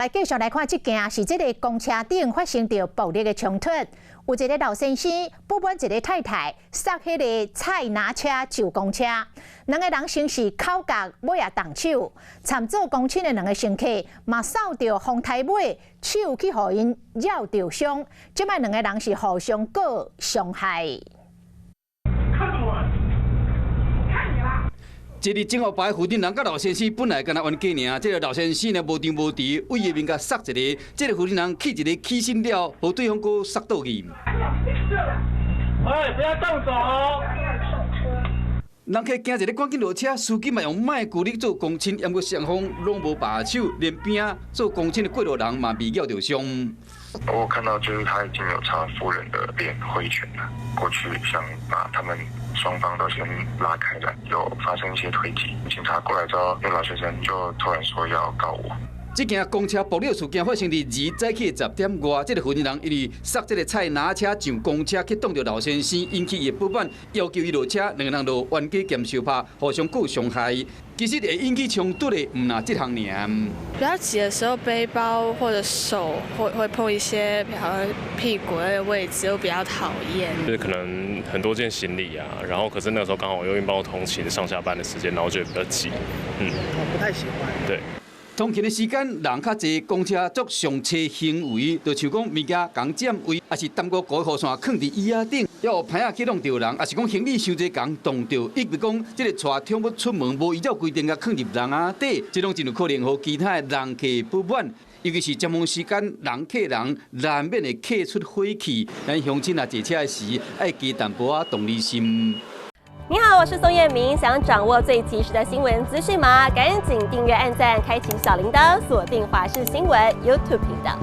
来继续来看这件是这个公车顶发生着暴力的冲突，有一个老先生不满一个太太刹迄个菜拿车就公车，两个人先是口角，尾也动手。参做公车的两个乘客嘛扫着风台尾，手去互因绕着伤，即摆两个人是互相告伤害。 一日正后排附近人甲老先生本来干那冤家尔，这个老先生呢无张无弛，为下面甲杀一个，这个附近人起一个起身了，互对方搁杀倒去。哎，不要动手哦！人客惊一个赶紧落车，司机嘛用麦鼓励做公亲，抑过双方拢无把手，连边做公亲的过路人嘛被咬着伤。 我看到就是他已经有朝夫人的脸挥拳了，过去想把他们双方都先拉开来，有发生一些推挤。警察过来之后，那老先生就突然说要告我。 这件公车暴力事件发生伫2早起10点外，这个附近人因为刹这个菜拿车上公车去挡着老先生，引起伊的不满，要求伊落车，两个人就冤家兼相拍，互相告伤害。其实会引起冲突的，唔那这项尔。比较挤的时候，背包或者手会碰一些，比如屁股的位置，又比较讨厌。就是可能很多件行李啊，然后可是那个时候刚好我又因帮我通勤上下班的时间，然后觉得比较挤，我不太喜欢。对。 通勤的时间人较侪，公车作上车行为，就像讲物件讲占位，也是耽误高雨伞放伫椅仔顶，要有牌仔去弄着人，也是讲行李伤侪讲动着，意味讲这个带宠物出门无依照规定甲放入人仔底，这种真有可能互其他的人客不满。尤其是尖峰时间，人客人难免会客出火气，咱乡亲啊坐车的时，爱加淡薄仔同理心。 你好，我是宋彦明。想掌握最及时的新闻资讯吗？赶紧订阅、按赞、开启小铃铛，锁定华视新闻 YouTube 频道。